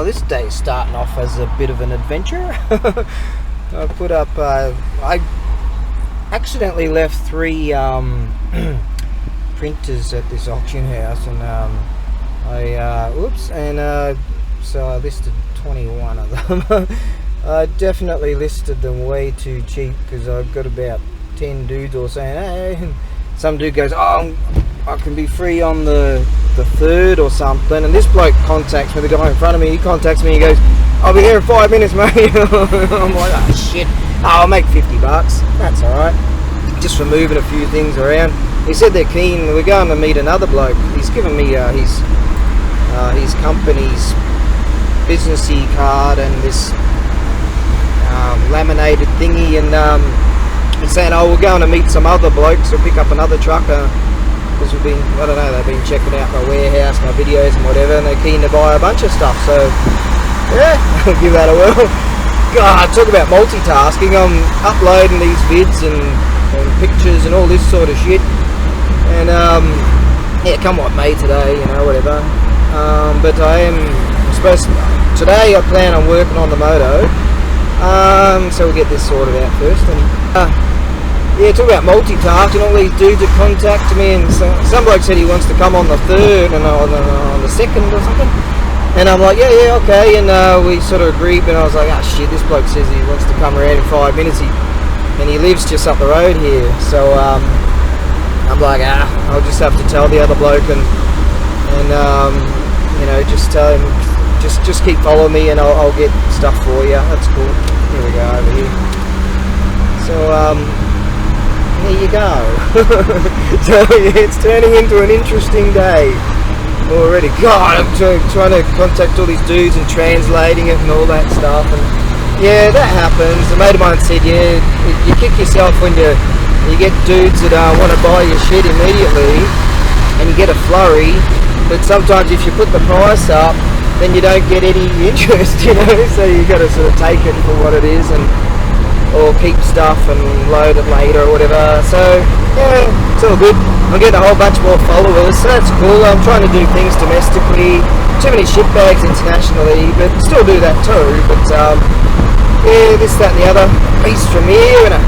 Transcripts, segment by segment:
Well, this day's starting off as a bit of an adventure. I put up, I accidentally left 3 printers at this auction house, and so I listed 21 of them. I definitely listed them way too cheap, because I've got about 10 dudes all saying, hey, and some dude goes, oh, I can be free on the 3rd or something, and this bloke contacts me, the guy in front of me, he contacts me, he goes, I'll be here in 5 minutes, mate. I'm like, oh shit, I'll make $50, that's alright, just for moving a few things around. He said they're keen, we're going to meet another bloke, he's given me his company's businessy card and this laminated thingy, and he's saying, oh, we're going to meet some other blokes, we'll pick up another trucker. Because we've been, I don't know, they've been checking out my warehouse, my videos and whatever, and they're keen to buy a bunch of stuff, so yeah, I'll give that a whirl. God, talk about multitasking, I'm uploading these vids and pictures and all this sort of shit, and yeah, come what may today, you know, whatever, but I am supposed to, today I plan on working on the moto, so we'll get this sorted out first, and yeah, talk about multitasking, all these dudes that contact me, and some bloke said he wants to come on the 3rd and on the 2nd or something, and I'm like, yeah, okay, and we sort of agreed, but I was like, oh shit, this bloke says he wants to come around in 5 minutes, and he lives just up the road here, so I'm like, I'll just have to tell the other bloke, and you know, just tell him, just keep following me, and I'll get stuff for you. That's cool. Here we go, over here. So there you go. So yeah, it's turning into an interesting day already. God, I'm trying to contact all these dudes and translating it and all that stuff, and yeah, that happens. A mate of mine said, yeah, you kick yourself when you get dudes that want to buy your shit immediately, and you get a flurry, but sometimes if you put the price up, then you don't get any interest, you know, so you got to sort of take it for what it is, and or keep stuff and load it later or whatever. So yeah, it's all good. I'm getting a whole bunch more followers, so that's cool. I'm trying to do things domestically, too many shit bags internationally, but still do that too. But yeah, this, that and the other, a piece from here and a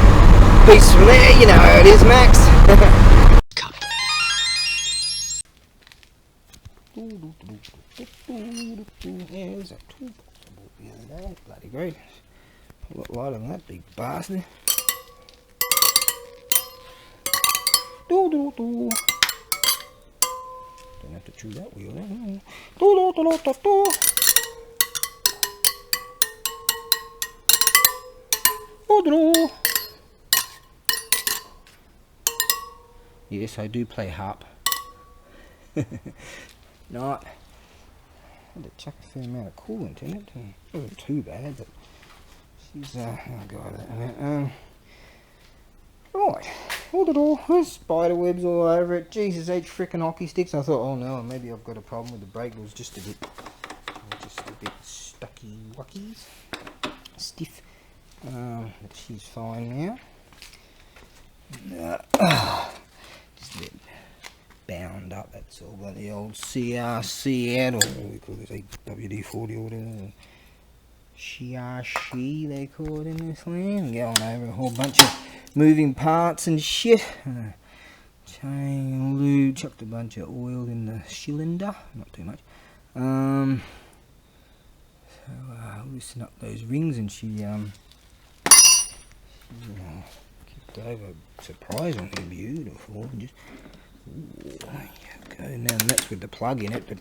piece from there, you know how it is, Max. Yeah, there's a toolbox I bought the other day, bloody great. A lot lighter than that big bastard. Don't have to chew that wheel then. Yes, I do play harp. Not. I had to chuck a fair amount of coolant in it. It wasn't too bad, but she's oh god. Right. Hold it all. There's spider webs all over it. Jesus H frickin' hockey sticks. I thought, oh no, maybe I've got a problem with the brake. It was just a bit stucky wuckies. Stiff. But she's fine now. Just a bit bound up, that's all. But the old CRC out, or what we call this, WD-40 or whatever. She they call it in this land. Going over a whole bunch of moving parts and shit. Chain lube, chucked a bunch of oil in the cylinder, not too much. So loosen up those rings, and she kicked over surprisingly beautiful. Just okay, now that's with the plug in it, but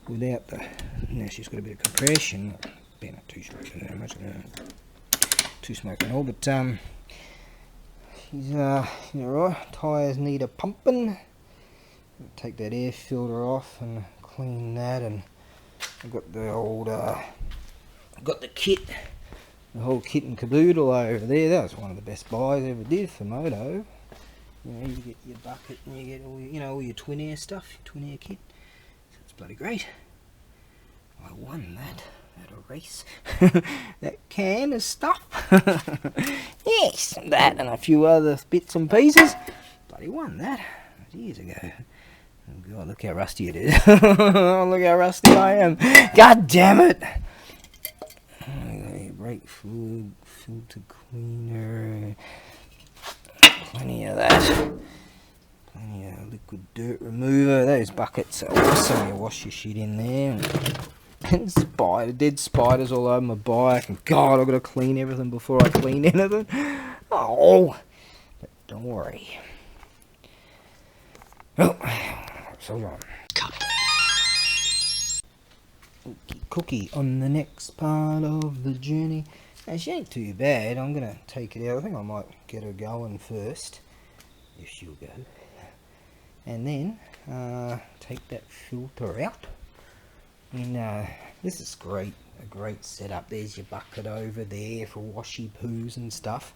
without the, now she's got a bit of compression. Not too smoking very much, too smoking all, but she's right. Tires need a pumping. Take that air filter off and clean that, and I've got the old got the kit, the whole kit and caboodle over there. That was one of the best buys I ever did for moto. You know, you get your bucket and you get all your, you know, all your twin air stuff, your twin air kit. So it's bloody great. I won that at a race. That can of stuff. Yes, that and a few other bits and pieces. Bloody won that years ago. Oh God, look how rusty it is. Look how rusty I am. God damn it. Brake fluid, filter cleaner, plenty of that. Plenty of liquid dirt remover. Those buckets are awesome. You wash your shit in there. And dead spiders all over my bike. And God, I've got to clean everything before I clean anything. Oh, but don't worry. Oh, so on. Cookie on the next part of the journey. Now, she ain't too bad. I'm gonna take it out. I think I might get her going first, if she'll go, and then take that filter out. And this is great, a great setup. There's your bucket over there for washy poos and stuff,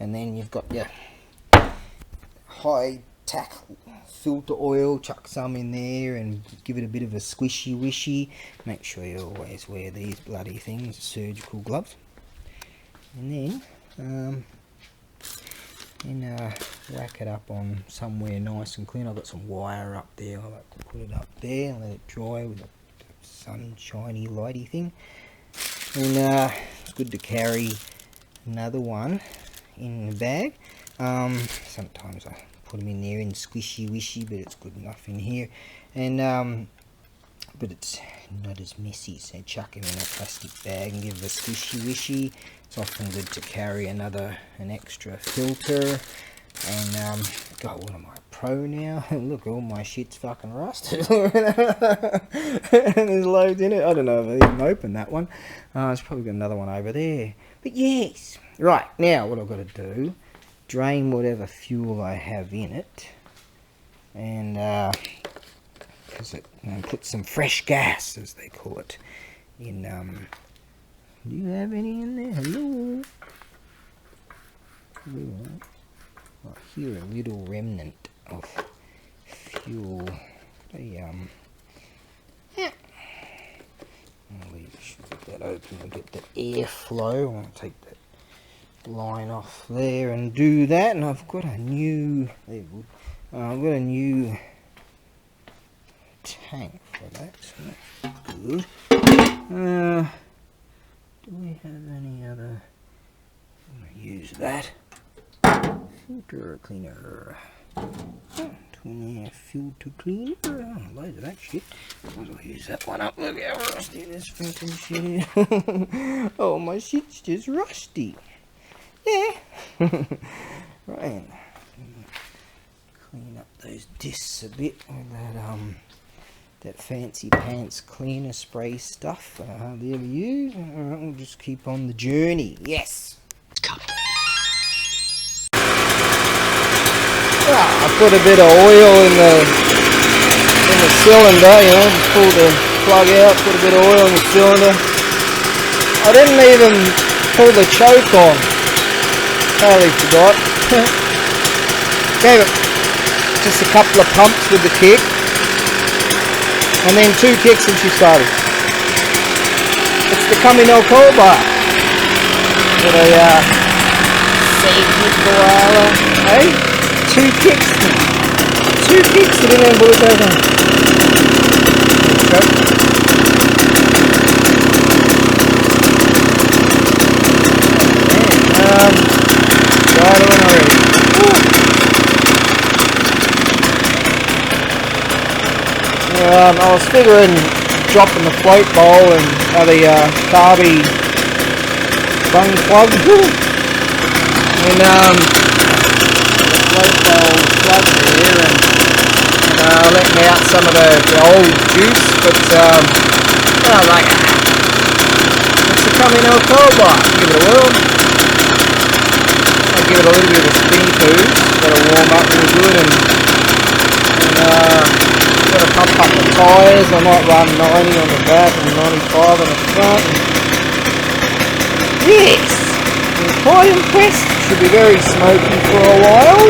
and then you've got your high tack filter oil. Chuck some in there and give it a bit of a squishy wishy. Make sure you always wear these bloody things, surgical gloves. And then whack it up on somewhere nice and clean. I've got some wire up there. I like to put it up there and let it dry with a sunshiny lighty thing. And it's good to carry another one in the bag. Sometimes I put them in there in squishy wishy, but it's good enough in here. And but it's not as messy, so chuck them in a plastic bag and give it a squishy wishy. It's often good to carry an extra filter. And God, what am I, pro now? Look, all my shit's fucking rusted. There's loads in it. I don't know if I even opened that one. It's probably got another one over there. But yes, right, now what I've got to do, drain whatever fuel I have in it, and put some fresh gas, as they call it, in. Do you have any in there? Hello. I hear a little remnant of fuel. Yeah. I'll leave that open to get the airflow. I want to take that line off there and do that. And I've got a new. I've got a new tank for that. So that's good. Do we have any other? I'm going to use that. Filter cleaner. Filter cleaner. Oh, loads of that shit. I'll use that one up. Look how rusty this fucking shit is. Oh, my shit's just rusty. Yeah. Right. Clean up those discs a bit with that fancy pants cleaner spray stuff I hardly ever use. Alright, we'll just keep on the journey. Yes! Well, I put a bit of oil in the cylinder, you know, pull the plug out, put a bit of oil in the cylinder. I didn't even pull the choke on. Totally forgot. Gave it just a couple of pumps with the kick. And then 2 kicks and she started. It's the Camino Coba. That I saved me for a while. Hey? 2 kicks. 2 kicks, I didn't even pull it over. Right on already. I was figuring dropping the float bowl and the carby bung plug, and the float bowl plug there, and letting out some of the old juice, but I was like, it's the Camino Coba. Give it a whirl. I'll give it a little bit of a spin too. Got to warm up really good, and got to pump up the tyres. I might run 90 on the back and 95 on the front. Yes! I'm quite impressed. Should be very smoky for a while.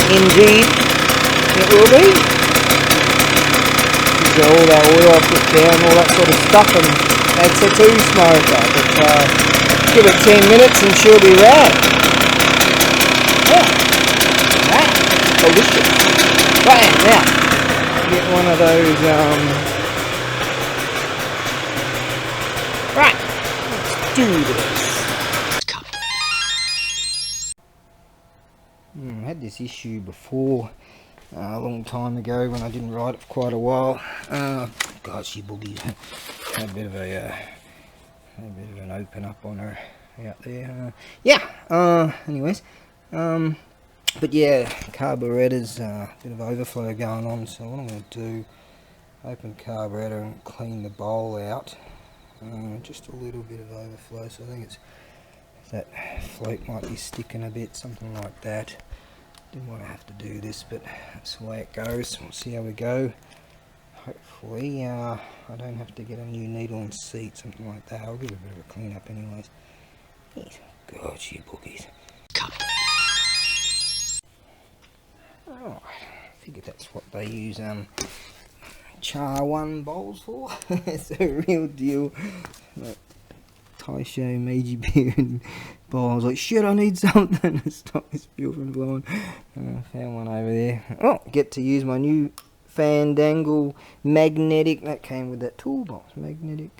Indeed, it will be. Got all that oil I put down, all that sort of stuff, and that's a 2-smoker. But give it 10 minutes and she'll be rad. Yeah. That. Delicious. Right, now. Get one of those, right, do this. I had this issue before, a long time ago when I didn't ride it for quite a while. Gosh, she boogies. Had a bit of an open up on her out there. Anyways, but yeah, carburetors, bit of overflow going on. So what I'm going to do, open carburetor and clean the bowl out. Just a little bit of overflow. So I think it's that float might be sticking a bit, something like that. Didn't want to have to do this, but that's the way it goes. We'll see how we go. Hopefully I don't have to get a new needle and seat, something like that. I'll give it a bit of a clean up anyways. Yes. God, you boogies. Alright, I figured that's what they use Char 1 bowls for. It's a real deal. Like, Taisho Meiji beer and bowl. I was like, shit, I need something to stop this fuel from blowing. Found one over there. Oh, get to use my new Fandangle magnetic, that came with that toolbox, magnetic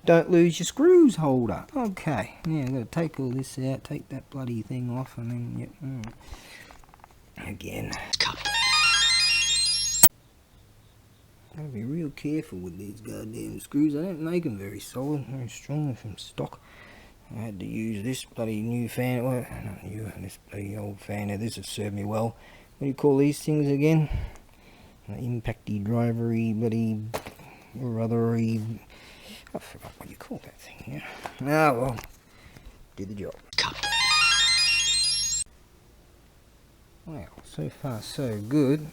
don't lose your screws holder. Okay, yeah, I'm going to take all this out, take that bloody thing off, and then, again. Gotta be real careful with these goddamn screws. I don't make them very solid, very strong from stock. I had to use this bloody new fan, well, not new, this bloody old fan. This has served me well. What do you call these things again? Impacty, drivery, bloody, or othery. I forgot what you call that thing. Yeah. Well, do the job. Wow, so far so good.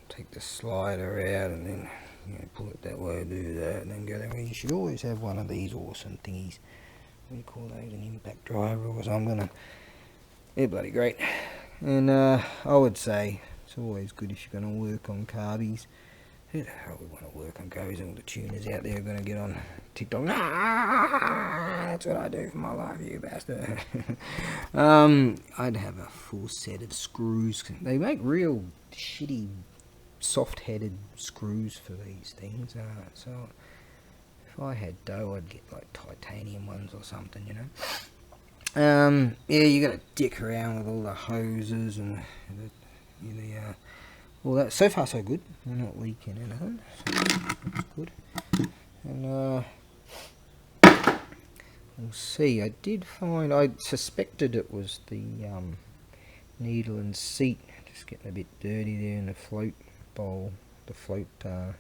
Take the slider out and then pull it that way, do that, and then go there. You should always have one of these awesome thingies. What do you call those? An impact driver or something. They're bloody great. And I would say it's always good if you're going to work on carbies. Who the hell would want to work on carbies? All the tuners out there are going to get on TikTok. That's what I do for my life, you bastard. I'd have a full set of screws. They make real shitty, soft-headed screws for these things. So if I had dough, I'd get like titanium ones or something, you know. Yeah, you got to dick around with all the hoses and all that. So far so good. We're not leaking anything, so that's good. And we'll see. I did find, I suspected it was the needle and seat just getting a bit dirty there in the float bowl, the float but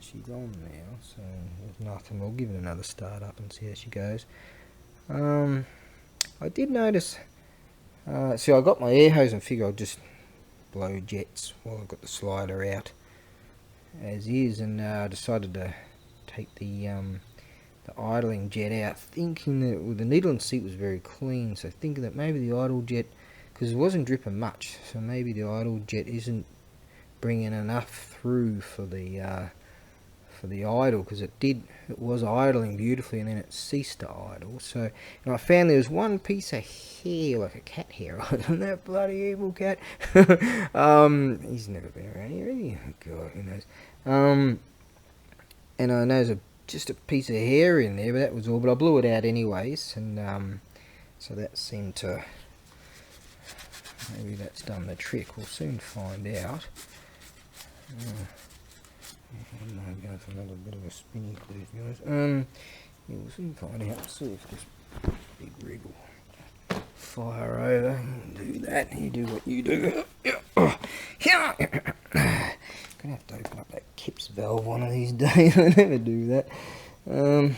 she's on now, so there's nothing. We'll give it another start up and see how she goes. I did notice, see, I got my air hose and figure I'll just blow jets while I've got the slider out as is, and I decided to take the idling jet out, thinking that the needle and seat was very clean, so thinking that maybe the idle jet, because it wasn't dripping much, so maybe the idle jet isn't bringing enough through for the idle, because it was idling beautifully and then it ceased to idle. So, and I found there was one piece of hair, like a cat hair on that bloody evil cat. He's never been around here, has he? God, who knows. And I know there's just a piece of hair in there, but that was all. But I blew it out anyways, and so that seemed to, maybe that's done the trick. We'll soon find out. I'm going for another bit of a spinny clue, to be honest. Yeah, we'll soon find out. See if this big rig will fire over. Do that. You do what you do. Yeah. Gonna have to open up that Kips valve one of these days. I never do that. God,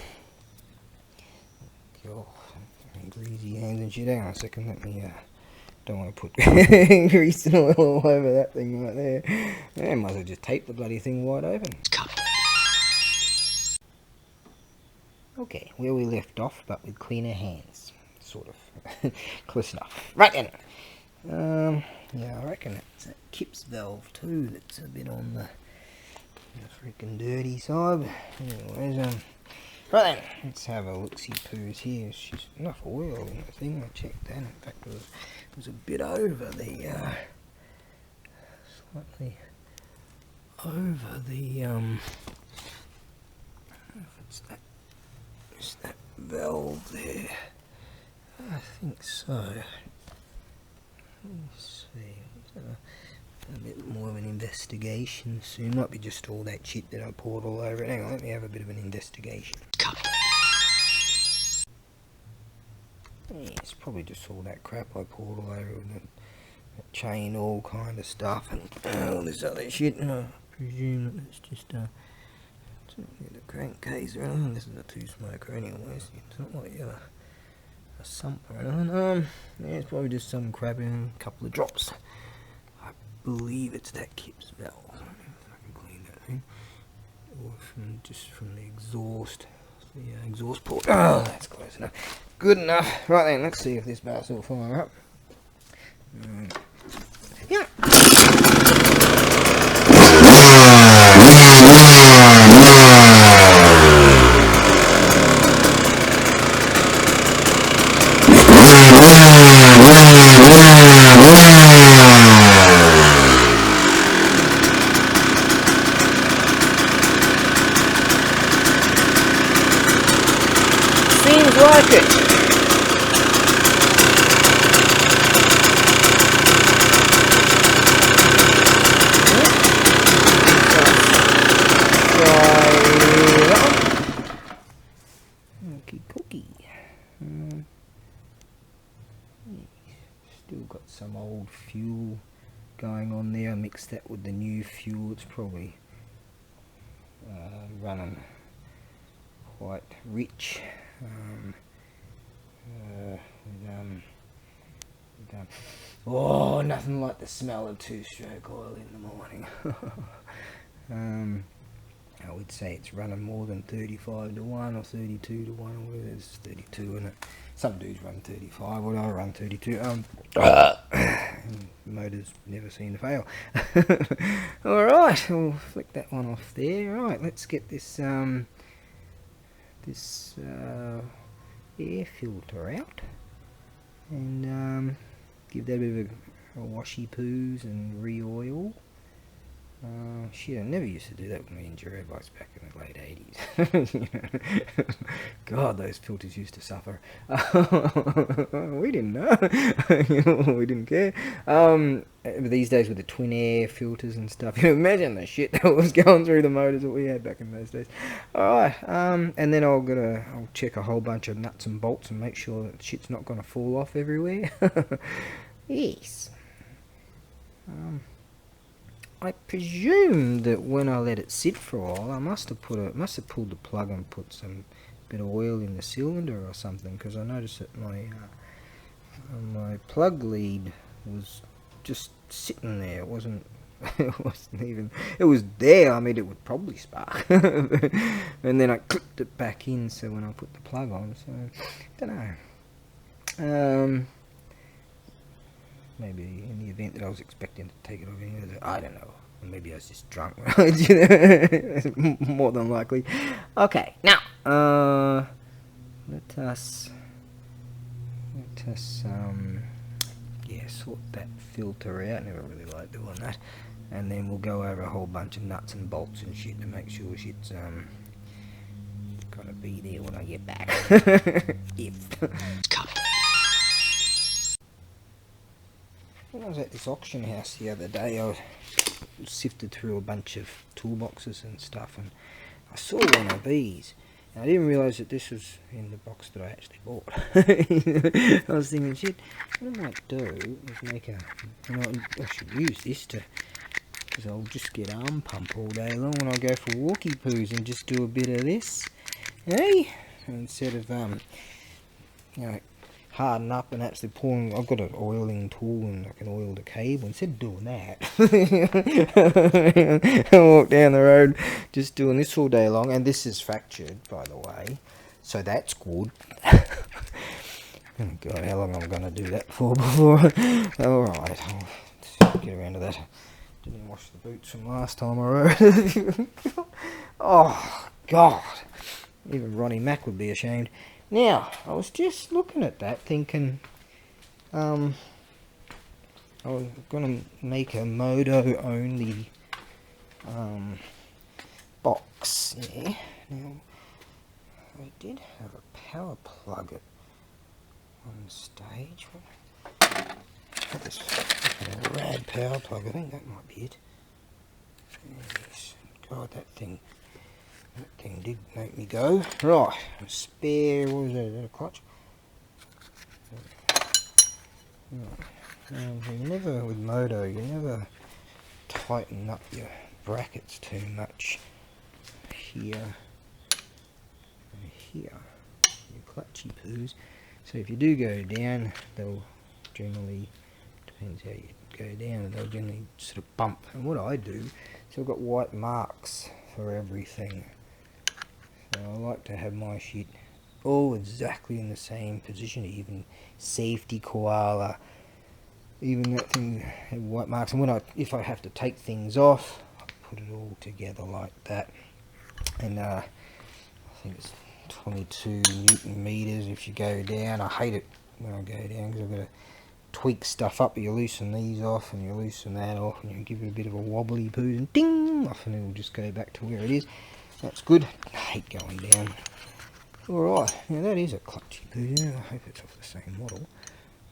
greasy hands and shit. Hang on a second. Let me. Don't want to put grease and oil all over that thing right there. I might as well just tape the bloody thing wide open. Okay, where we left off, but with cleaner hands. Sort of. Close enough. Right then. Yeah, I reckon it's that Kips valve too that's a bit on the freaking dirty side. Anyways, right then, let's have a look-see-poos here. It's just enough oil in the thing. I checked that. In fact, it was a bit over the, slightly over the, I don't know if it's that Is that valve there? I think so. Let's see. A bit more of an investigation soon. Might be just all that shit that I poured all over it. Hang on, let me have a bit of an investigation. Yeah, it's probably just all that crap I poured all over it. That chain, all kind of stuff, and all this other shit. And I presume that it's just the crankcase or anything. This is a two-smoker anyway. It's not like a sump or anything. Yeah, it's probably just some crap in a couple of drops. I believe it's that Kip's valve. I don't know if I can clean that thing. Or from the exhaust. The exhaust port. Oh, that's close enough. Good enough. Right then, let's see if this bass will fire up. Yeah. Seems like it. Still got some old fuel going on there. I mixed that with the new fuel. It's probably running quite rich. Oh, nothing like the smell of two-stroke oil in the morning. I would say it's running more than 35 to 1 or 32 to 1 or whatever. It's 32 in it. Some dudes run 35, well I run 32. Motors never seem to fail. Alright, we'll flick that one off there. Right, let's get this air filter out and give that a bit of a washy poos and re-oil. Shit, I never used to do that with me and Jero bikes back in the late 80s. God, those filters used to suffer. We didn't know. We didn't care. These days with the twin air filters and stuff, you know, imagine the shit that was going through the motors that we had back in those days. Alright, and then I'll check a whole bunch of nuts and bolts and make sure that shit's not going to fall off everywhere. Yes. I presume that when I let it sit for a while, I must have pulled the plug and put some bit of oil in the cylinder or something, because I noticed that my plug lead was just sitting there. It wasn't even. It was there. I mean, it would probably spark, and then I clipped it back in. So when I put the plug on, so I don't know. Maybe in the event that I was expecting to take it off anyway, I don't know. Or maybe I was just drunk. More than likely. Okay, now let us sort that filter out. Never really like doing that. And then we'll go over a whole bunch of nuts and bolts and shit to make sure shit's gonna be there when I get back. When I was at this auction house the other day, I sifted through a bunch of toolboxes and stuff, and I saw one of these. And I didn't realise that this was in the box that I actually bought. I was thinking, shit, what I might do is make a... I should use this to... because I'll just get arm pump all day long when I go for walkie poos and just do a bit of this. Hey? Instead of, you know, harden up and actually pouring. I've got an oiling tool and I can oil the cable. Instead of doing that, I walk down the road just doing this all day long. And this is fractured, by the way, so that's good. Oh God, how long am I going to do that for before? Alright, I'll get around to that. Didn't wash the boots from last time I rode. Oh God, even Ronnie Mac would be ashamed. Now, I was just looking at that thinking, I was going to make a moto only box. Yeah. Now, I did have a power plug at one stage. This fucking rad power plug, I think that might be it. Yes. God, that thing did make me go. Right, a spare, what was that? Is that a clutch? You never, with moto, you never tighten up your brackets too much here and here, your clutchy poos. So if you do go down, they'll generally, depends how you go down, they'll generally sort of bump. And what I do, so I've got white marks for everything. So I like to have my shit all exactly in the same position, even safety koala, even that thing had white marks. And when if I have to take things off, I put it all together like that. And I think it's 22 Newton meters if you go down. I hate it when I go down because I've got to tweak stuff up. You loosen these off and you loosen that off and you give it a bit of a wobbly poo and ding off, and it'll just go back to where it is. That's good. I hate going down. Alright, now that is a clutchy poo. Yeah, I hope it's off the same model.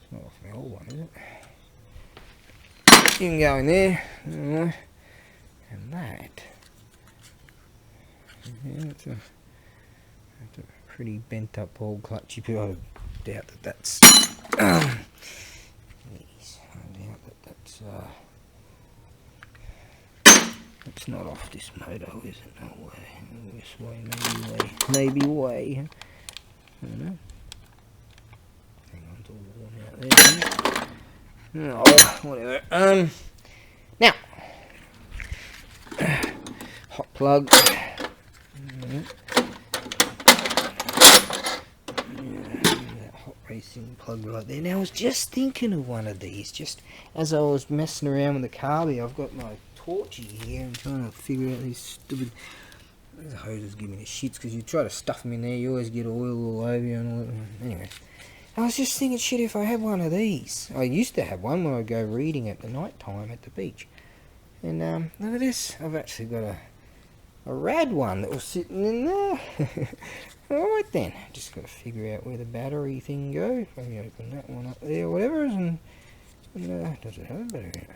It's not off my old one, is it? You can go in there. And that. Yeah, it's a pretty bent up old clutchy poo. I doubt that that's yes, I doubt that that's it's not off this moto, is it? No way. This way, maybe way. I don't know. Hang on, it's all worn out there. Oh, whatever. Now, hot plug. Racing plug right there. Now I was just thinking of one of these, just as I was messing around with the carby. I've got my torchy here and trying to figure out these stupid, these hoses give me the shits because you try to stuff them in there, you always get oil all over you and all that. Anyway, I was just thinking, shit, if I had one of these. I used to have one when I'd go reading at the night time at the beach. And look at this, I've actually got a rad one that was sitting in there. Alright then, just got to figure out where the battery thing goes. Maybe open that one up there, whatever. And does it have a battery?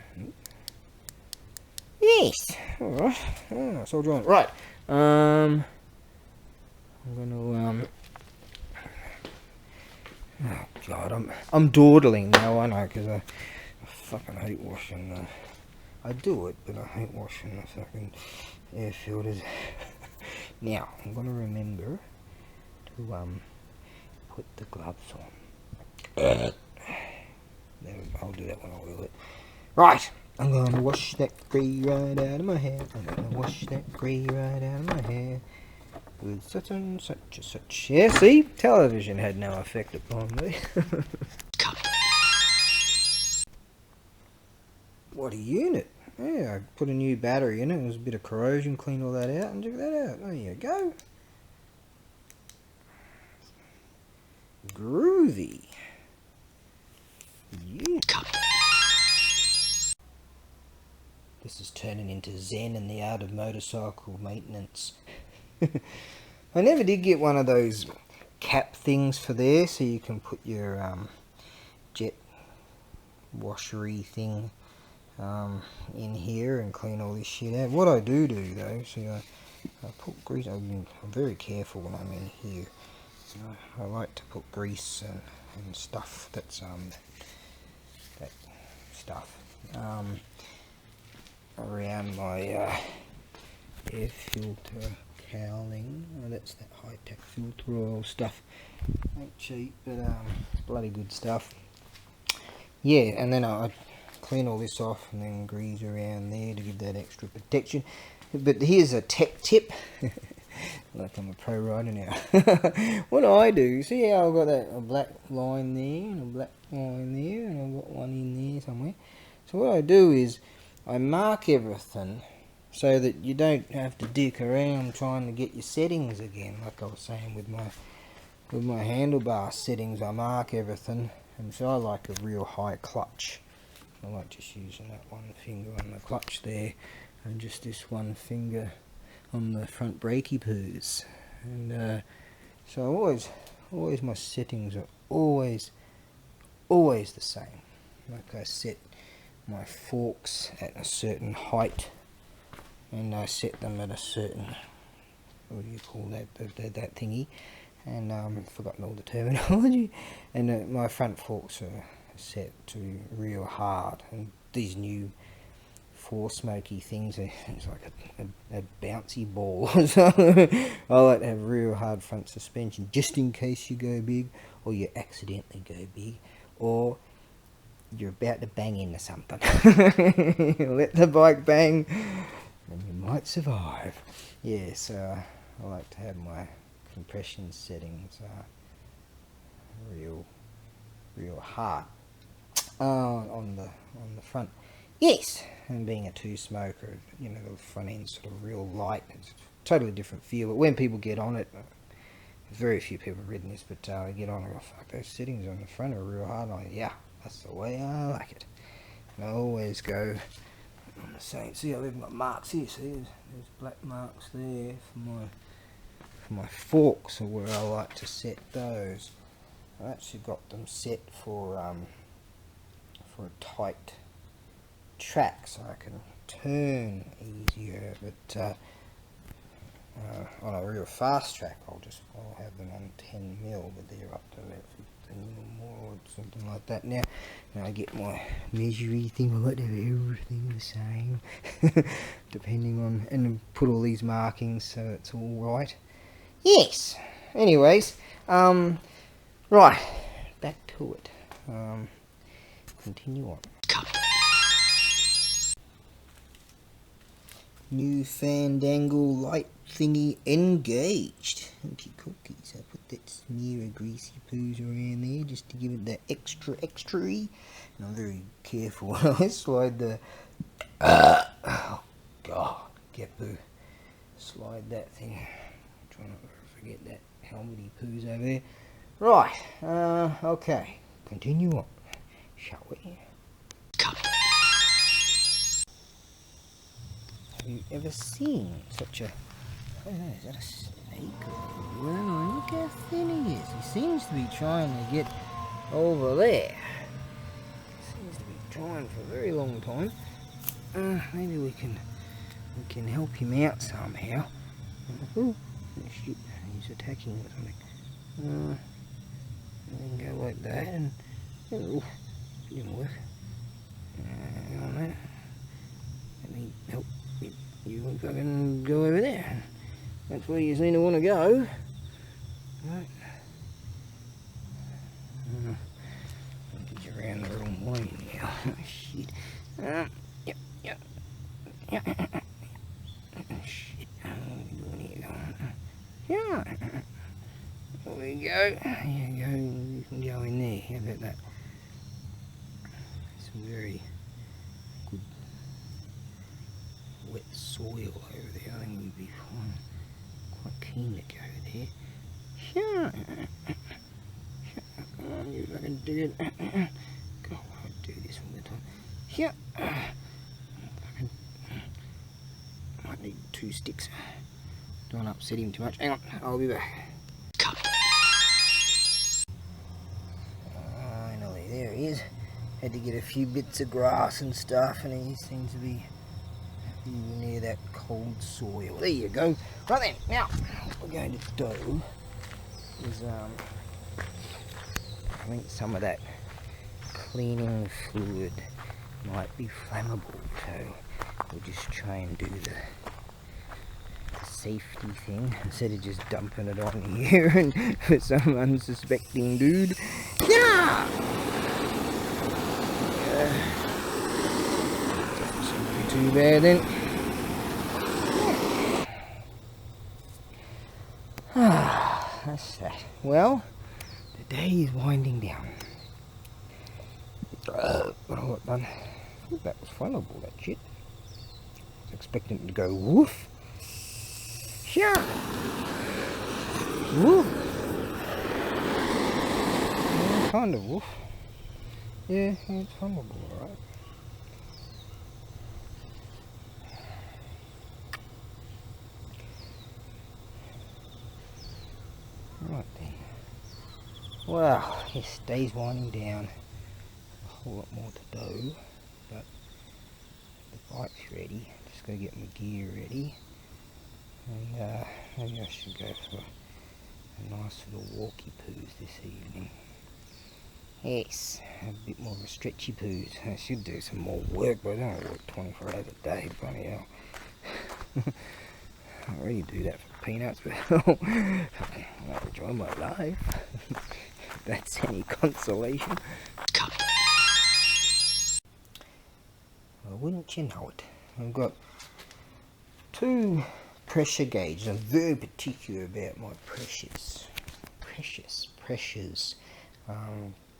Yes. Alright. Oh, it's all drawn. Right. I'm gonna oh god, I'm dawdling now, I know, because I fucking hate washing. I do it, but I hate washing the fucking air filters. Now I'm gonna remember to put the gloves on. I'll do that when I will it. Right, I'm gonna wash that grey right out of my hair. I'm gonna wash that grey right out of my hair with such and such and such. Yeah, see, television had no effect upon me. What a unit! Yeah, I put a new battery in it. There was a bit of corrosion, cleaned all that out, and check that out. There you go. Groovy. Yeah. This is turning into Zen and the Art of Motorcycle Maintenance. I never did get one of those cap things for there, so you can put your jet washery thing in here and clean all this shit out. What I do though, see, I put grease. I'm very careful when I'm in here. I like to put grease and stuff that's that stuff around my air filter cowling. Oh, that's that high-tech filter oil stuff. Ain't cheap, but bloody good stuff. Yeah, and then I clean all this off and then grease around there to give that extra protection. But here's a tech tip. Like I'm a pro rider now. What I do, see how I've got a black line there and a black line there, and I've got one in there somewhere. So what I do is I mark everything so that you don't have to dick around trying to get your settings again. Like I was saying with my handlebar settings, I mark everything, and so I like a real high clutch. I like just using that one finger on the clutch there, and just this one finger on the front brakey poos, and So always my settings are always the same. Like I set my forks at a certain height, and I set them at a certain, what do you call that thingy, and I've forgotten all the terminology, and my front forks are set to real hard, and these new 4 smoky things, it's like a bouncy ball. So I like to have real hard front suspension, just in case you go big, or you accidentally go big, or you're about to bang into something. Let the bike bang, and you might survive. Yeah, so I like to have my compression settings real hard on the front. Yes, and being a 2-smoker, you know, the front end's sort of real light. It's a totally different feel. But when people get on it, very few people have ridden this, but they get on it, oh fuck, those settings on the front are real hard. I'm like, yeah, that's the way I like it. And I always go on the same. See, I've got marks here. See, there's black marks there for my forks, or where I like to set those. I actually got them set for a tight track, so I can turn easier. But on a real fast track, I'll have them on 10mm, but they're up to about 15 or more, or something like that. Now I get my measuring thing. I like to have everything the same, depending on, and put all these markings so it's all right. Yes. Anyways, right, back to it. Continue on. New fandangle light thingy engaged. Empty cookies. I put that smear of greasy poos around there just to give it that extra-y. And I'm very careful when I slide the... oh, God. Get boo. Slide that thing. Try not to forget that helmety poos over there. Right. Okay. Continue on. Shall we? Have you ever seen such a... I don't know, is that a snake or... Well, look how thin he is. He seems to be trying to get over there. Seems to be trying for a very long time. Maybe we can help him out somehow. Oh, shit, he's attacking with something. And then go like that, and... Oh, didn't work. Hang on there. Let me help you fucking go over there. That's where you seem to want to go. Right. I'll get you around the wrong way now. Oh, shit. Yep. Shit. What are we doing here? Yeah. There we go. There you go. You can go in there. How about that? Some very good wet soil over there. I think we'd be quite keen to go there. Sure. Come on, you fucking dig it. God, I do this all the time. Here. Fucking might need 2 sticks. Don't want to upset him too much. Hang on, I'll be back. Finally, there he is. Had to get a few bits of grass and stuff, and he seems to be near that cold soil. There you go. Right then, now what we're going to do is I think some of that cleaning fluid might be flammable, so we'll just try and do the safety thing instead of just dumping it on here and for some unsuspecting dude. Yeah. Shouldn't be too bad then. That's that. Well, the day is winding down. What I got done. Ooh, that was flammable, that shit. I was expecting it to go woof. Sure. Woof. Yeah, kind of woof. Yeah, it's flammable, alright. Right, Well, this day's winding down. A whole lot more to do, but the bike's ready. Just gotta get my gear ready, and maybe I should go for a nice little walkie poos this evening. Yes, a bit more of a stretchy poos. I should do some more work, but I don't work 24 hours a day, bloody hell. I already do that for peanuts, but I enjoy my life. If that's any consolation. Well, wouldn't you know it? I've got 2 pressure gauges. I'm very particular about my pressures. Pressures.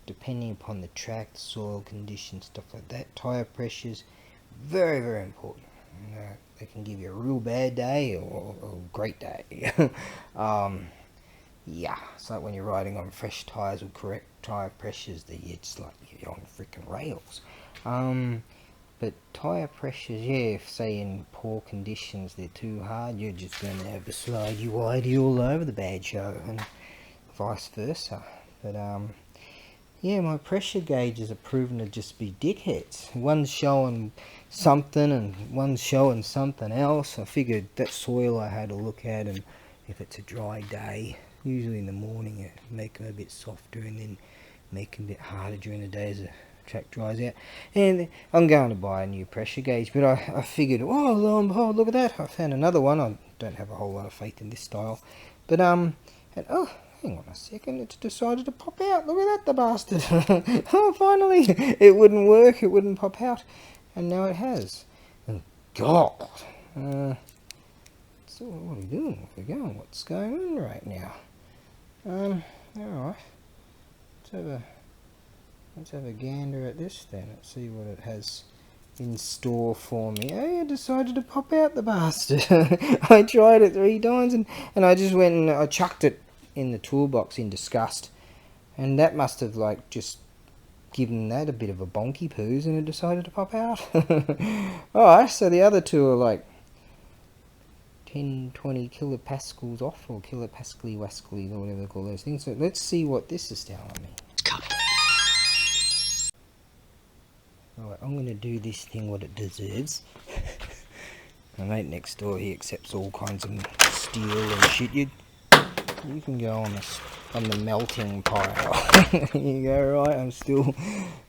Depending upon the track, the soil conditions, stuff like that. Tyre pressures, very, very important. They can give you a real bad day or a great day. Yeah, it's like when you're riding on fresh tyres with correct tyre pressures, it's like you're on freaking rails. But tyre pressures, yeah, if say in poor conditions they're too hard, you're just going to have the slidey widey all over the bad show, and vice versa. But yeah, my pressure gauges are proven to just be dickheads. One's showing something and one's showing something else. I figured that soil I had to look at, and if it's a dry day, usually in the morning you make them a bit softer and then make them a bit harder during the day as the track dries out. And I'm going to buy a new pressure gauge, but I figured, oh, lo and behold, look at that, I found another one. I don't have a whole lot of faith in this style, but and oh, hang on a second, it's decided to pop out. Look at that, the bastard. Oh, finally, it wouldn't work, it wouldn't pop out, and now it has. And God, so what are we doing? Where are we going? What's going on right now? Alright, let's have a gander at this then. Let's see what it has in store for me. Oh, I decided to pop out, the bastard. I tried it 3 times and I just went and I chucked it in the toolbox in disgust, and that must have like just given that a bit of a bonky poos, and it decided to pop out. Alright, so the other 2 are like 10-20 kilopascals off, or kilopascally wascally, or whatever they call those things. So let's see what this is telling me. Alright, I'm going to do this thing what it deserves. My mate next door, he accepts all kinds of steel and shit. You can go on the melting pile. You go, right, I'm still,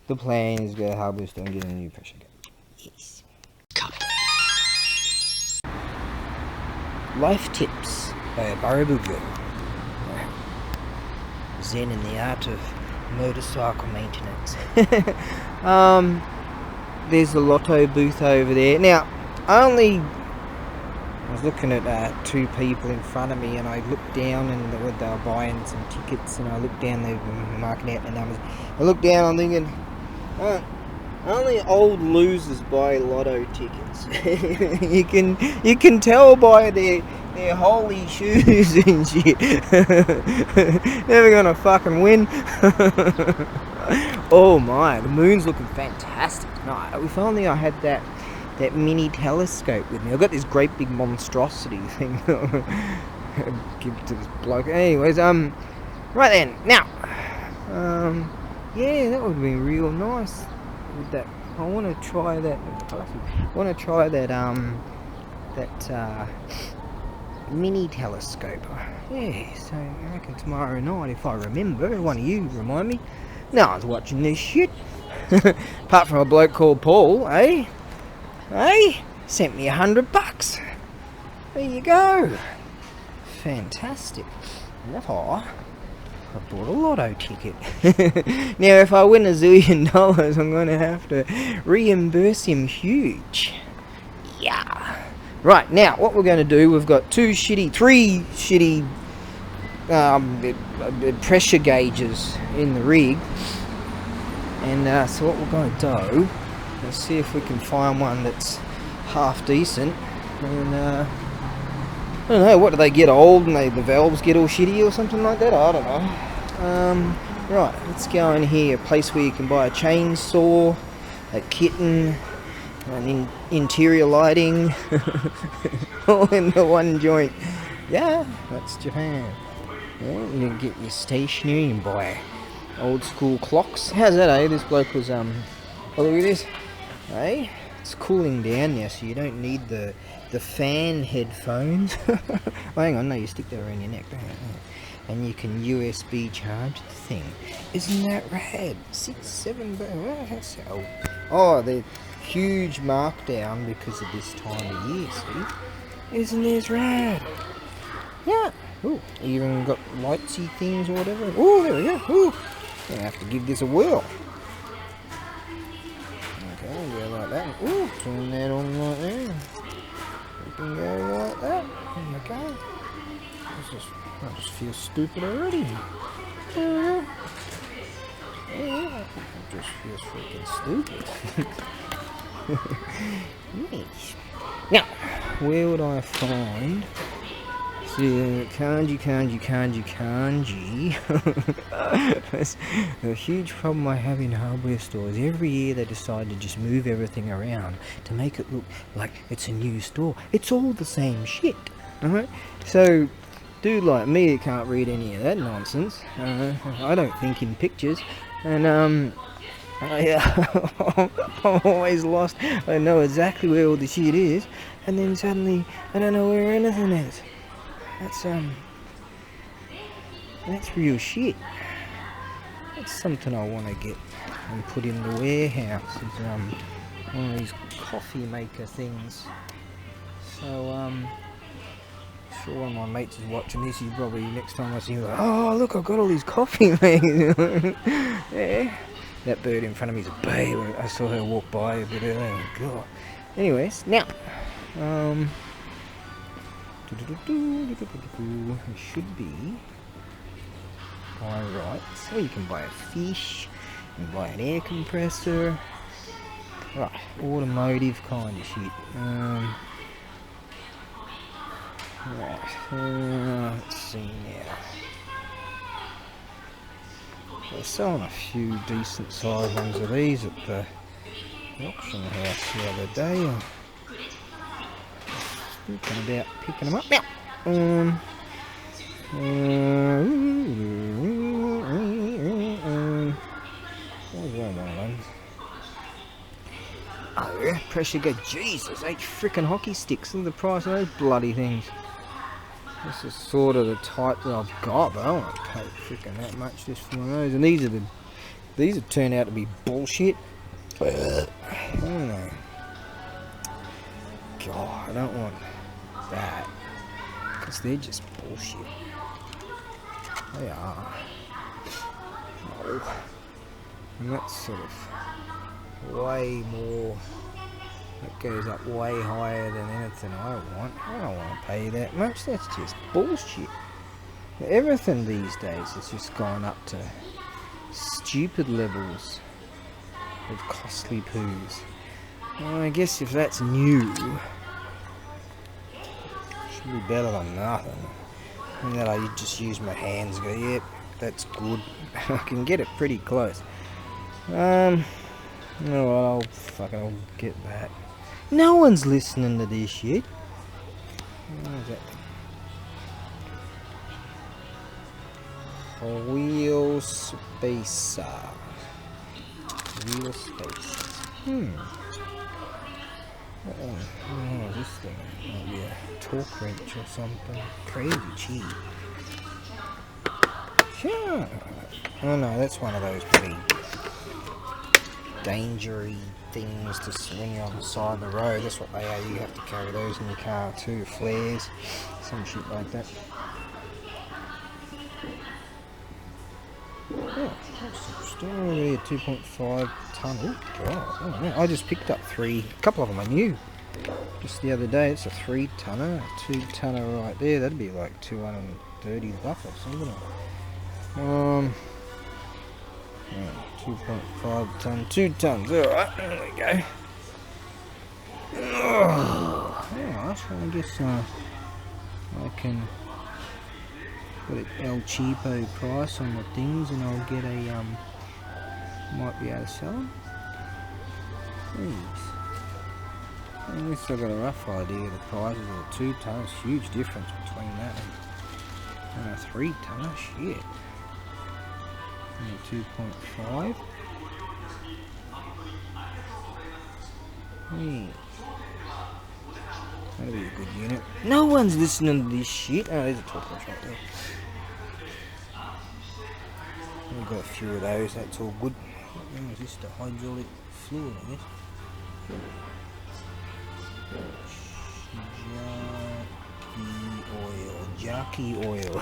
the plan is go harvest and get a new pressure gauge. Yes. Life Tips by ABAREBUGYO. ZEN and the Art of Motorcycle Maintenance. There's a lotto booth over there. Now, I was looking at 2 people in front of me, and I looked down and they were buying some tickets, and I looked down, they were marking out the numbers. I looked down, I'm thinking, only old losers buy lotto tickets. you can tell by their holy shoes and shit. Never gonna fucking win. Oh my, the moon's looking fantastic tonight. If only I had that mini telescope with me. I've got this great big monstrosity thing I'll give to this bloke. Anyways, right then, now, yeah, that would be real nice with that. I want to try that. I want to try that mini telescope. Yeah, so I reckon tomorrow night, if I remember, one of you remind me. No one's watching this shit. Apart from a bloke called Paul, eh? Hey, sent me $100. There you go. Fantastic. Now I bought a lotto ticket. Now, if I win $1 zillion, I'm going to have to reimburse him huge. Yeah. Right, now, what we're going to do, we've got 3 shitty pressure gauges in the rig. And so what we're going to do, let's see if we can find one that's half decent. And I don't know, what do they get old and the valves get all shitty or something like that? I don't know. Right, let's go in here, a place where you can buy a chainsaw, a kitten, and interior lighting, all in the one joint. Yeah, that's Japan. Yeah, you get your stationery and buy old school clocks. How's that, eh? This bloke was oh, look at this. Hey, it's cooling down now, so you don't need the fan headphones. Oh, hang on, no, you stick that around your neck, don't you? And you can USB charge the thing. Isn't that rad? 6, 7, that's old. Oh, they're huge markdown because of this time of year, see? Isn't this rad? Yeah. Ooh, even got lightsy things or whatever. Ooh, there we go. Ooh. I have to give this a whirl. Okay, go like that. Ooh, turn that on like there. You can go like that. Okay. I just feel stupid already. Yeah, it just feels freaking stupid. Yes. Now, where would I find kanji? That's a huge problem I have in hardware stores. Every year they decide to just move everything around to make it look like it's a new store. It's all the same shit. Alright? So, dude like me that can't read any of that nonsense, I don't think in pictures, and I'm always lost. I know exactly where all the shit is, and then suddenly I don't know where anything is. That's real shit. That's something I want to get and put in the warehouse. Is one of these coffee maker things. So sure, one of my mates is watching this. He's probably next time I see him, like, oh look, I've got all these coffee makers. Yeah. That bird in front of me is a babe. I saw her walk by a bit earlier. Oh, God. Anyways, now, it should be by right. So you can buy a fish, you can buy an air compressor, right? Automotive kind of shit. Right. Let's see now. They're selling a few decent sized ones of these at the auction house the other day. I'm thinking about picking them up now. Where's one of them? Oh yeah, pressure gauge. Jesus, 8 frickin' hockey sticks. Look at the price of those bloody things. This is sort of the type that I've got, but I don't want to pay freaking that much just for one of those. And these have turned out to be bullshit. I don't know. God, I don't want that, because they're just bullshit. They are. Oh. And that's sort of way more. It goes up way higher than anything I want. I don't want to pay that much. That's just bullshit. Everything these days has just gone up to stupid levels of costly poos. Well, I guess if that's new, it should be better than nothing. And that I just use my hands and go, yep, that's good. I can get it pretty close. Oh well, I'll get that. No one's listening to this shit. What is that? Wheel spacer. Wheel spacer. Oh, this thing. Might be a torque wrench or something. Crazy cheap. Sure. Oh no, that's one of those pretty dangery things to swing on the side of the road. That's what they are. You have to carry those in your car too. Flares, some shit like that. Yeah, still already a 2.5 ton. Oh god! Oh, man. I just picked up a couple of them I knew just the other day. It's a 3 tonner, a 2 tonner right there. That'd be like $230 or something. 2.5 ton, 2 tons. Alright, there we go. Alright, I guess I can put an El Cheapo price on the things, and I'll get a might be able to sell them. Please. At least I've got a rough idea of the prices of the 2 tons. Huge difference between that 3 tonner, shit. Only 2.5. Hey. That'll be a good unit. No one's listening to this shit. Oh, there's a torque wrench right there. We've got a few of those, that's all good. What is this? The hydraulic fluid, I guess. Jockey oil.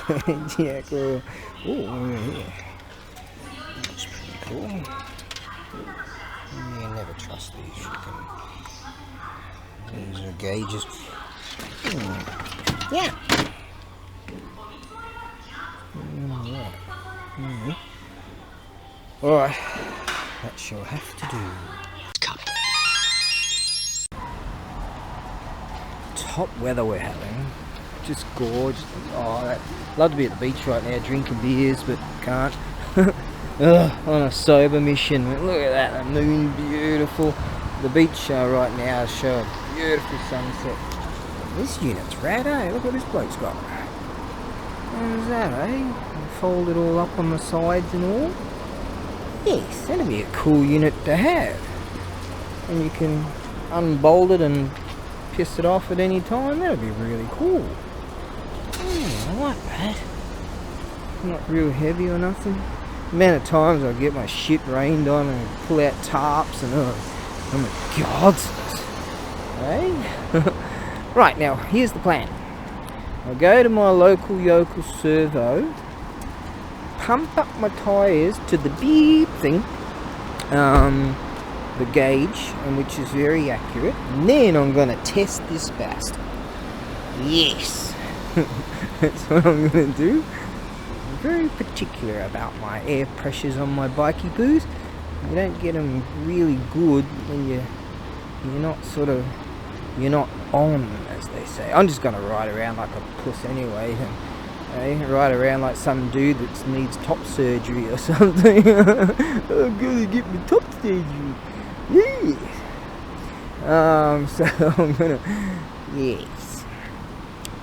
Jack oil. Oh, yeah. That's pretty cool. You never trust these freaking. These are gauges. Yeah. Alright. That shall have to do. Top weather we're having. Just gorgeous. Oh, I'd love to be at the beach right now drinking beers, but can't. On a sober mission. Look at that, the moon, beautiful. The beach show right now is showing a beautiful sunset. This unit's rad, eh? Look what this bloke's got. What is that, eh? Fold it all up on the sides and all. Yes, that'd be a cool unit to have. And you can unbolt it and piss it off at any time. That'd be really cool. I like that. Not real heavy or nothing. The amount of times I get my shit rained on and pull out tarps and oh my god. Hey? Right, now here's the plan. I'll go to my local yokel servo, pump up my tyres to the beep thing, the gauge, and which is very accurate, and then I'm going to test this bastard. Yes. That's what I'm going to do. I'm very particular about my air pressures on my bikey boos. You don't get them really good when you're not on, as they say. I'm just going to ride around like a puss anyway, and ride around like some dude that needs top surgery or something. I'm going to get my top surgery. Yeah. So I'm going to, yes,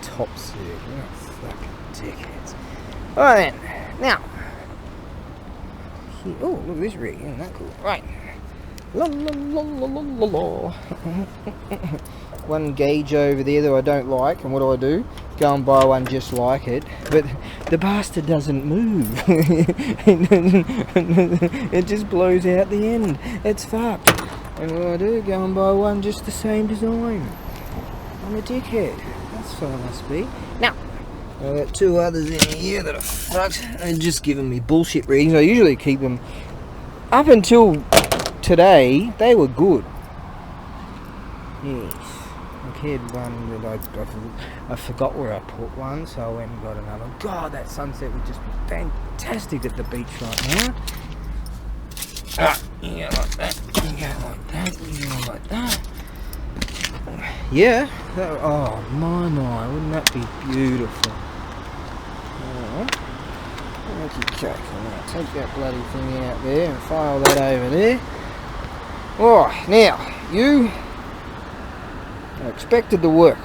top surgery. Oh, fucking dickheads. Alright then, now, here, oh, look at this rig, isn't that cool? Right. La, la, la, la, la, la, la. One gauge over there that I don't like, and what do? Go and buy one just like it, but the bastard doesn't move. It just blows out the end. It's fucked. And what do? Go and buy one just the same design. I'm a dickhead. That's what I must be. Now, I've got 2 others in here that are fucked. They're just giving me bullshit readings. I usually keep them up until today. They were good. Yes. I had one that I forgot where I put one, so I went and got another. God, that sunset would just be fantastic at the beach right now. Yeah, like that. Yeah, like that. Yeah, like that. Yeah. Oh my, wouldn't that be beautiful? Okay, now take that bloody thing out there and file that over there. Alright, now you are expected to work.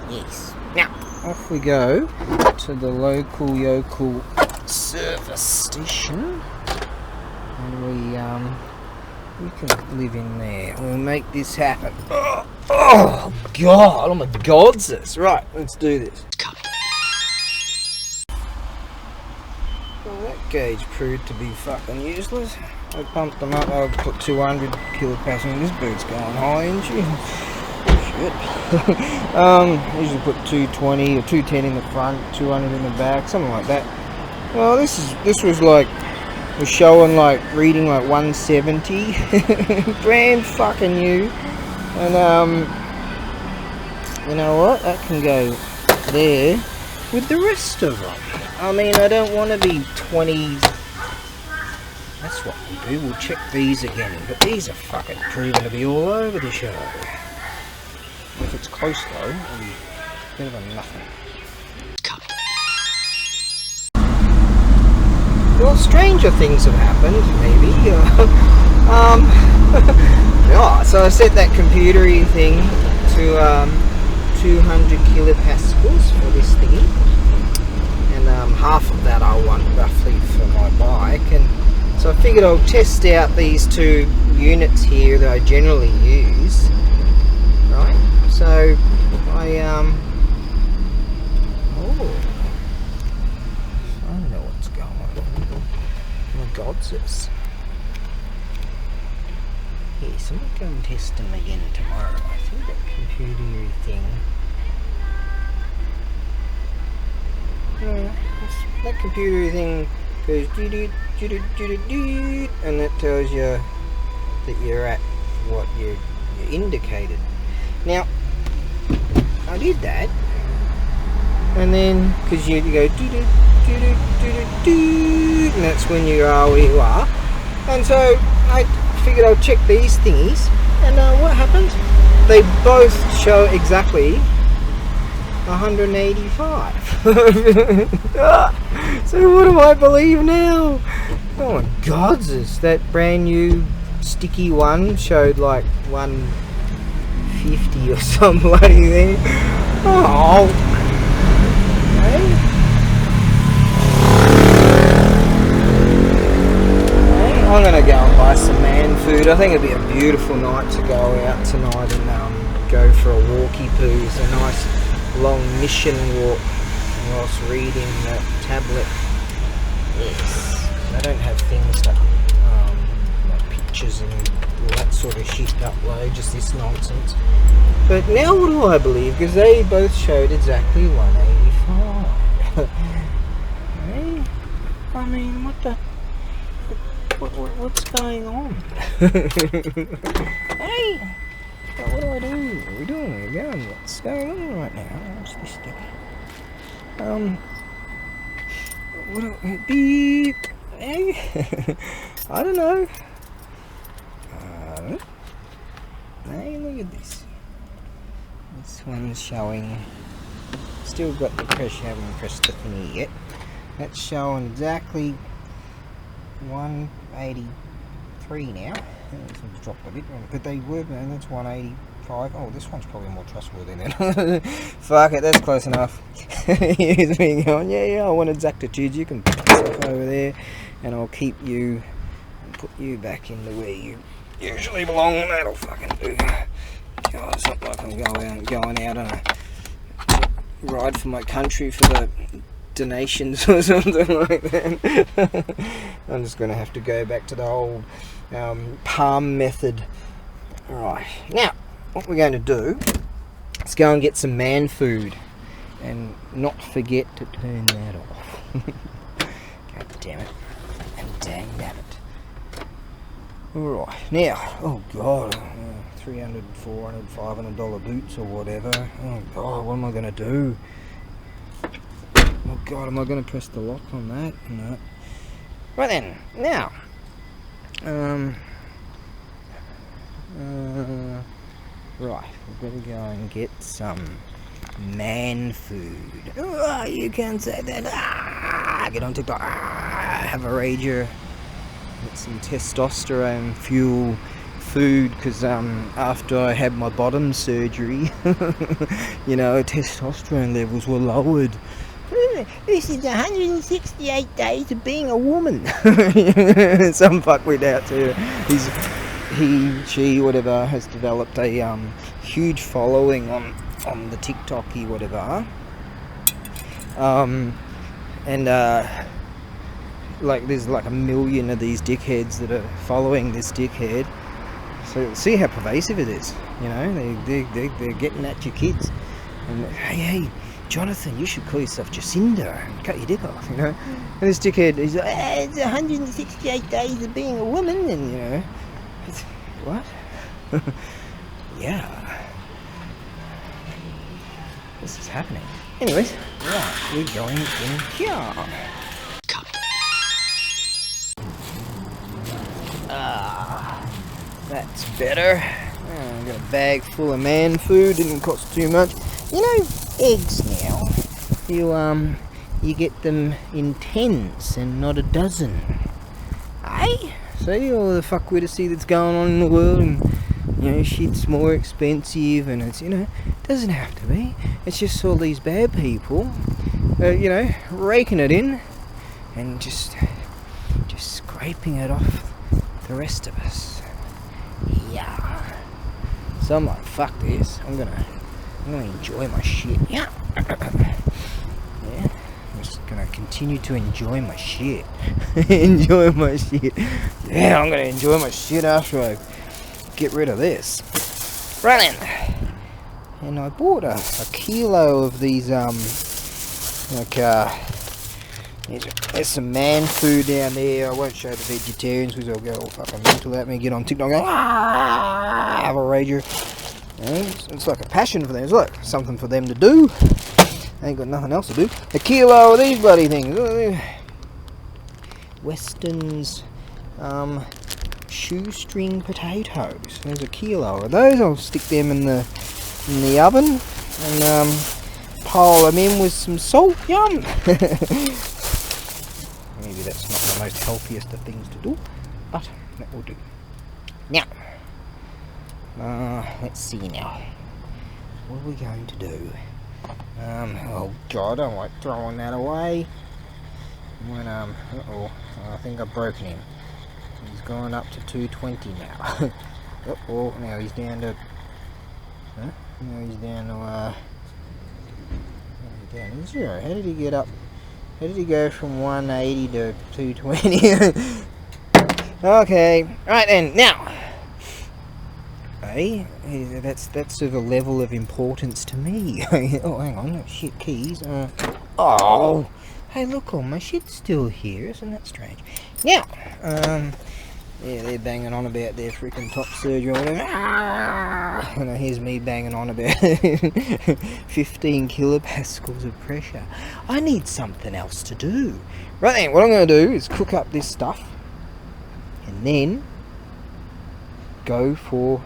Yes. Now off we go to the local yokel service station, and we can live in there. We'll make this happen. Oh god! Oh my godsis! Right, let's do this. Well, that gauge proved to be fucking useless. I pumped them up. I put 200 kilopascal. This bird's going high, isn't she? Shit. Usually put 220 or 210 in the front, 200 in the back, something like that. Well, this was showing like reading like 170, brand fucking new. And you know what? That can go there with the rest of them. I mean, I don't want to be 20. That's what we'll do. We'll check these again. But these are fucking proven to be all over the show. If it's close though, it'll be a bit of a nothing. Well, stranger things have happened, maybe. Yeah, so I set that computery thing to 200 kilopascals for this thingy. and half of that I want roughly for my bike, and so I figured I'll test out these two units here that I generally use, right? So I oh, I don't know what's going on. Oh my God's this. Yes, I might go and test them again tomorrow. I think that computer thing. That computer thing goes and that tells you that you're at what you're indicated. Now, I did that, and then because you go and that's when you are where you are, and so I figured I'll check these thingies, and what happens? They both show exactly 185. So what do I believe now? Oh my God, that brand new sticky one showed like 150 or some bloody thing. Oh, hey. I'm gonna go and buy some man food. I think it'd be a beautiful night to go out tonight and go for a walkie poo. It's a nice long mission walk whilst reading the tablet. Yes, I don't have things like pictures and all that sort of shit to upload, just this nonsense. But now what do I believe? Because they both showed exactly 185. Hey, I mean, what the? What's going on? Hey, what do I do? What are we doing? We're going. What's going on right now? What's this thing? What do beep? Hey, I don't know. Hey, look at this. This one's showing. Still got the pressure. Haven't pressed the thingy yet. That's showing exactly 183 now. It's dropped a bit, but they were, and that's 185. Oh, this one's probably more trustworthy then. Fuck it, that's close enough. Here's me going, yeah, I want exactitude. You can put yourself over there, and I'll keep you and put you back into where you usually belong. That'll fucking do. God, it's not like I'm going out on a ride for my country for the donations or something like that. I'm just going to have to go back to the old palm method. Right, now what we're going to do is go and get some man food and not forget to turn that off. God damn it, and dang damn it. Alright, now, oh God, $300, $400, $500 boots or whatever. Oh God, what am I going to do? Oh God, am I going to press the lock on that? No. Right then, now, right, we've got to go and get some man food. Oh, you can't say that. Get on TikTok. Have a rager. Get some testosterone fuel food, because after I had my bottom surgery, you know, testosterone levels were lowered. This is 168 days of being a woman. Some fuckwit out there. She, whatever, has developed a huge following on the TikTok-y whatever. Like there's like 1 million of these dickheads that are following this dickhead. So see how pervasive it is. You know, they're getting at your kids. And hey, Jonathan, you should call yourself Jacinda and cut your dick off, you know. And this dickhead, he's like, it's 168 days of being a woman, and you know, it's, what? Yeah, this is happening. Anyways, right, we're going in here. That's better. I've got a bag full of man food, didn't cost too much. You know, eggs now, you get them in 10s and not a dozen. Eh? See all the fuckwittery that's going on in the world, and you know, shit's more expensive, and it's, you know, it doesn't have to be. It's just all these bad people you know, raking it in and just scraping it off the rest of us. Yeah. So I'm like, fuck this. I'm gonna enjoy my shit. Yeah. Yeah. I'm just gonna continue to enjoy my shit. Enjoy my shit. Yeah, I'm gonna enjoy my shit after I get rid of this. Right then. And I bought a kilo of these there's some man food down there. I won't show the vegetarians because they'll go all fucking mental at me, get on TikTok and go, have a rager. It's like a passion for them. It's like something for them to do. They ain't got nothing else to do. A kilo of these bloody things. Weston's shoestring potatoes. There's a kilo of those. I'll stick them in the oven and pile them in with some salt. Yum. Maybe that's not the most healthiest of things to do, but that will do. Now, let's see now. What are we going to do? Oh god, I don't like throwing that away. When, uh-oh, I think I've broken him. He's gone up to 220 now. Uh-oh, now he's down to... Huh? Now he's down to, down to 0. How did he get up? How did he go from 180 to 220? Okay, right then, now. Hey, that's of a level of importance to me. Oh, hang on, shit, keys. Oh, hey, look, all my shit's still here. Isn't that strange? Now, yeah, they're banging on about their freaking top surgery or whatever. And here's me banging on about 15 kilopascals of pressure. I need something else to do. Right then, what I'm going to do is cook up this stuff and then go for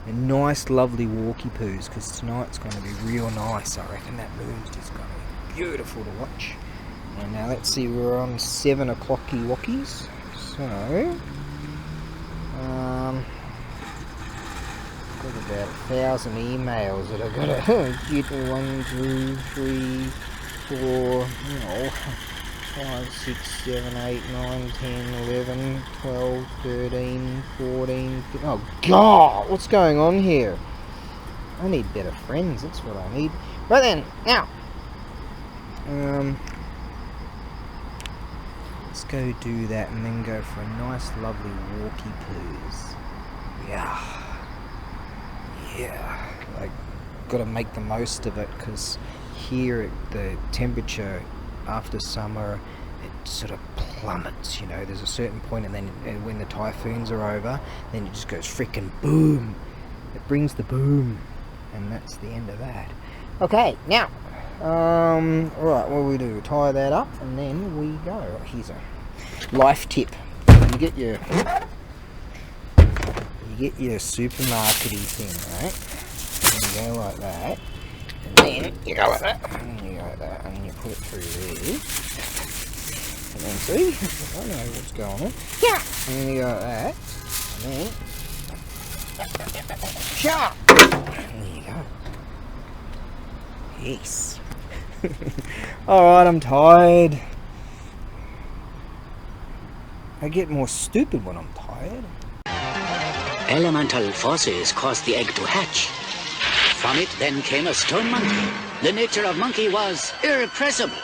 a nice, lovely walkie poos, because tonight's going to be real nice. I reckon that moon's just going to be beautiful to watch. And now let's see, we're on 7 o'clocky walkies. So, got about 1,000 emails that I've got to get. 1, 2, 3, 4, you know, 5, 6, 7, 8, 9, 10, 11, 12, 13, 14, 15. Oh god, what's going on here? I need better friends, that's what I need. Right then, now, let's go do that and then go for a nice lovely walkie poos. Yeah. Yeah. Like, gotta make the most of it, because here the temperature after summer, it sort of plummets, you know. There's a certain point, and then when the typhoons are over, then it just goes freaking boom. It brings the boom, and that's the end of that. Okay, now, alright, what we do? Tie that up, and then we go. Here's a life tip. You get your supermarket-y thing, right? And you go like that, and then you go like that, and you go like that, and then you put it through there. And then see, I know what's going on. Yeah. And then you go like that, and then shut. And there you go. Yes. Alright, I'm tired. I get more stupid when I'm tired. Elemental forces caused the egg to hatch. From it then came a stone monkey. The nature of monkey was irrepressible.